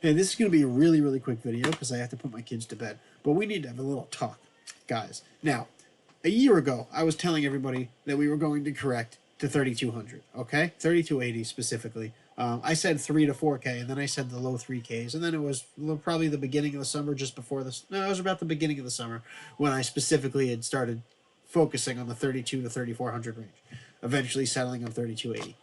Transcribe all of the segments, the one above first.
Hey, this is going to be a really, really quick video because I have to put my kids to bed. But we need to have a little talk, guys. Now, a year ago, I was telling everybody that we were going to correct to 3200, okay? 3280 specifically. I said 3 to 4K, and then I said the low 3Ks, and then it was probably the beginning of the summer, just before this. No, it was about the beginning of the summer when I specifically had started focusing on the 32 to 3400 range, eventually settling on 3280.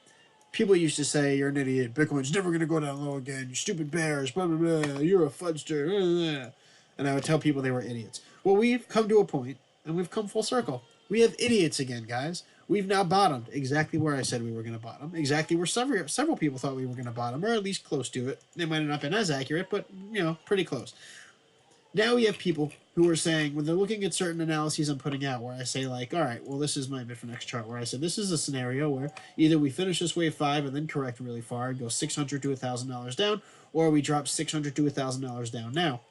People used to say, you're an idiot, Bitcoin's never going to go down low again, you stupid bears, blah, blah, blah, you're a fudster, blah, blah, blah. And I would tell people they were idiots. Well, we've come to a point, and we've come full circle. We have idiots again, guys. We've now bottomed exactly where I said we were going to bottom, exactly where several people thought we were going to bottom, or at least close to it. They might have not been as accurate, but, you know, pretty close. Now we have people who are saying, when they're looking at certain analyses I'm putting out, where I say, like, all right, well, this is my Bitfinex chart, where I said this is a scenario where either we finish this wave 5 and then correct really far and go $600 to $1,000 down, or we drop $600 to $1,000 down now.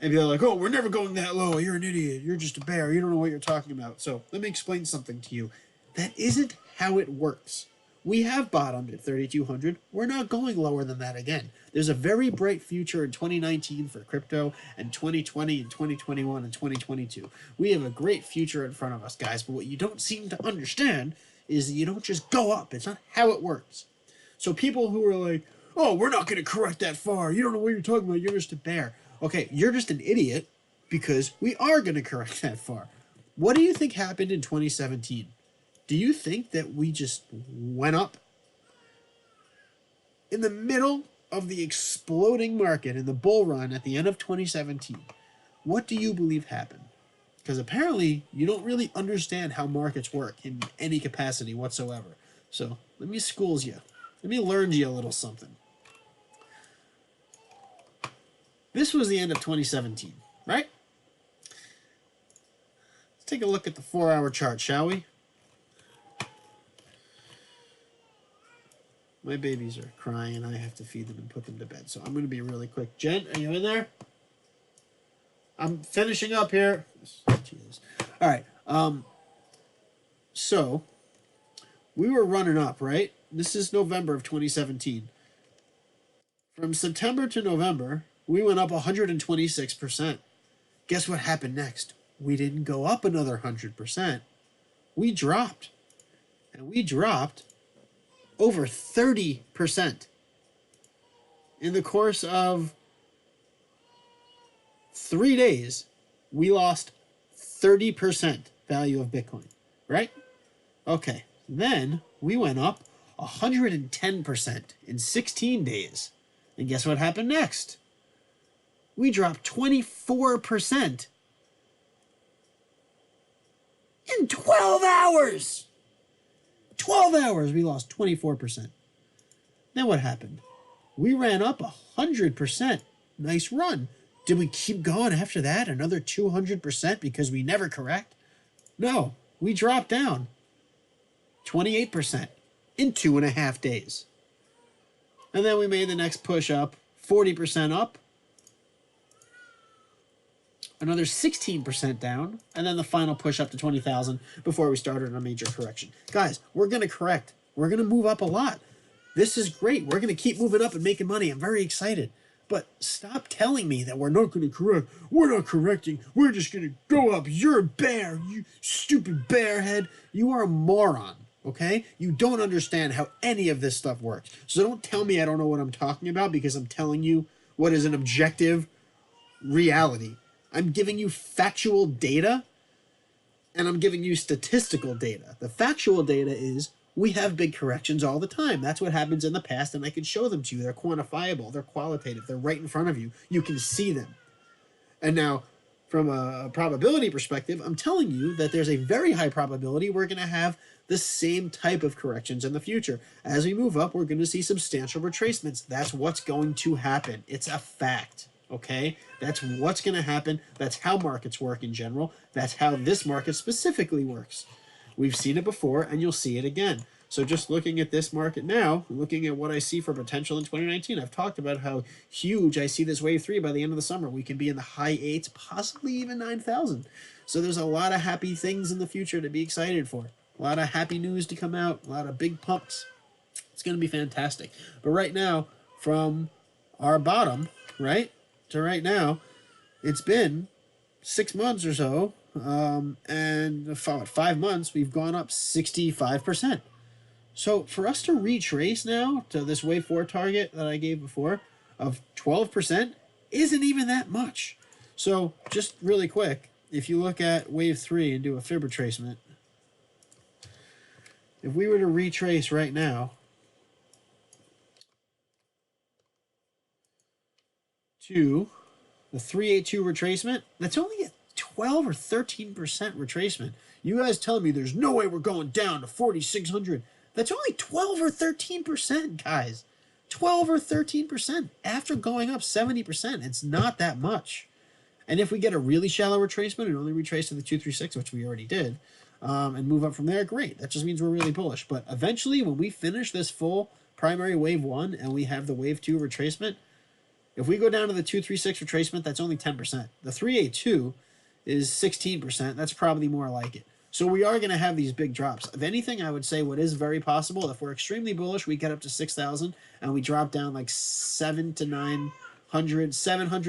And be like, oh, we're never going that low. You're an idiot. You're just a bear. You don't know what you're talking about. So let me explain something to you. That isn't how it works. We have bottomed at 3,200. We're not going lower than that again. There's a very bright future in 2019 for crypto, and 2020 and 2021 and 2022. We have a great future in front of us, guys. But what you don't seem to understand is that you don't just go up. It's not how it works. So people who are like, oh, we're not going to correct that far. You don't know what you're talking about. You're just a bear. Okay, you're just an idiot because we are going to correct that far. What do you think happened in 2017? Do you think that we just went up? In the middle of the exploding market in the bull run at the end of 2017, what do you believe happened? Because apparently you don't really understand how markets work in any capacity whatsoever. So let me schools you. Let me learn you a little something. This was the end of 2017, right? Let's take a look at the 4-hour chart, shall we? My babies are crying, and I have to feed them and put them to bed. So I'm going to be really quick. Jen, are you in there? I'm finishing up here. Jesus. All right. So we were running up, right? This is November of 2017. From September to November, we went up 126%. Guess what happened next? We didn't go up another 100%. We dropped. And we dropped over 30%. In the course of 3 days, we lost 30% value of Bitcoin, right? Okay, then we went up 110% in 16 days. And guess what happened next? We dropped 24% in 12 hours. 12 hours, we lost 24%. Then what happened? We ran up 100%. Nice run. Did we keep going after that? Another 200% because we never correct? No, we dropped down 28% in 2.5 days. And then we made the next push up, 40% up, another 16% down, and then the final push up to 20,000 before we started a major correction. Guys, we're going to correct. We're going to move up a lot. This is great. We're going to keep moving up and making money. I'm very excited. But stop telling me that we're not going to correct. We're not correcting. We're just going to go up. You're a bear, you stupid bear head. You are a moron. Okay? You don't understand how any of this stuff works. So don't tell me I don't know what I'm talking about because I'm telling you what is an objective reality. I'm giving you factual data and I'm giving you statistical data. The factual data is we have big corrections all the time. That's what happens in the past, and I can show them to you. They're quantifiable. They're qualitative. They're right in front of you. You can see them. And now, from a probability perspective, I'm telling you that there's a very high probability we're going to have the same type of corrections in the future. As we move up, we're going to see substantial retracements. That's what's going to happen. It's a fact, okay? That's what's going to happen. That's how markets work in general. That's how this market specifically works. We've seen it before, and you'll see it again. So just looking at this market now, looking at what I see for potential in 2019, I've talked about how huge I see this wave 3 by the end of the summer. We can be in the high 8s, possibly even 9,000. So there's a lot of happy things in the future to be excited for. A lot of happy news to come out, a lot of big pumps. It's going to be fantastic. But right now, from our bottom, right, to right now, it's been 6 months or so, and 5 months, we've gone up 65%. So for us to retrace now to this wave 4 target that I gave before of 12% isn't even that much. So just really quick, if you look at wave 3 and do a fib retracement, if we were to retrace right now to the 382 retracement, that's only a 12 or 13% retracement. You guys telling me there's no way we're going down to 4,600. That's only 12 or 13%, guys. 12 or 13% after going up 70%. It's not that much. And if we get a really shallow retracement and only retrace to the 236, which we already did, and move up from there, great. That just means we're really bullish. But eventually, when we finish this full primary wave 1 and we have the wave 2 retracement, if we go down to the 236 retracement, that's only 10%. The 382 is 16%. That's probably more like it. So we are going to have these big drops. If anything, I would say what is very possible, if we're extremely bullish, we get up to 6,000 and we drop down like 700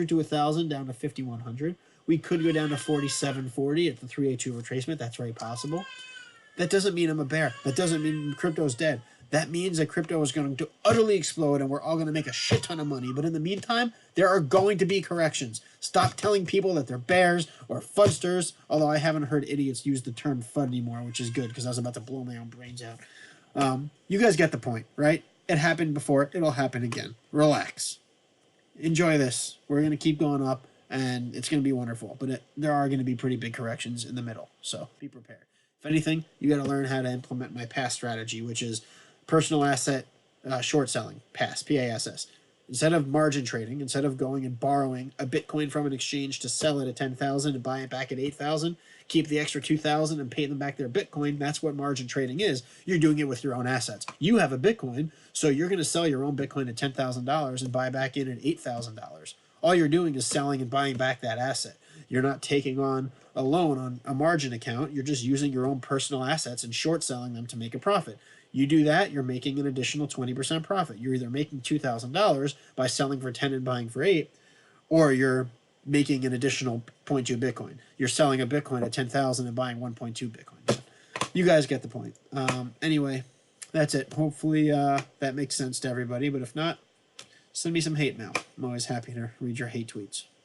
to 1,000 down to 5,100. We could go down to 4,740 at the 382 retracement. That's very possible. That doesn't mean I'm a bear. That doesn't mean crypto's dead. That means that crypto is going to utterly explode and we're all going to make a shit ton of money. But in the meantime, there are going to be corrections. Stop telling people that they're bears or fudsters, although I haven't heard idiots use the term FUD anymore, which is good because I was about to blow my own brains out. You guys get the point, right? It happened before. It'll happen again. Relax. Enjoy this. We're going to keep going up and it's going to be wonderful. But there are going to be pretty big corrections in the middle. So be prepared. If anything, you got to learn how to implement my PASS strategy, which is personal asset short selling, PASS, PASS. Instead of margin trading, instead of going and borrowing a Bitcoin from an exchange to sell it at 10,000 and buy it back at 8,000, keep the extra 2,000 and pay them back their Bitcoin. That's what margin trading is. You're doing it with your own assets. You have a Bitcoin, so you're going to sell your own Bitcoin at $10,000 and buy back in at $8,000. All you're doing is selling and buying back that asset. You're not taking on a loan on a margin account. You're just using your own personal assets and short selling them to make a profit. You do that, you're making an additional 20% profit. You're either making $2,000 by selling for 10 and buying for 8, or you're making an additional 0.2 Bitcoin. You're selling a Bitcoin at 10,000 and buying 1.2 Bitcoin. You guys get the point. Anyway, that's it. Hopefully that makes sense to everybody, but if not, send me some hate mail. I'm always happy to read your hate tweets.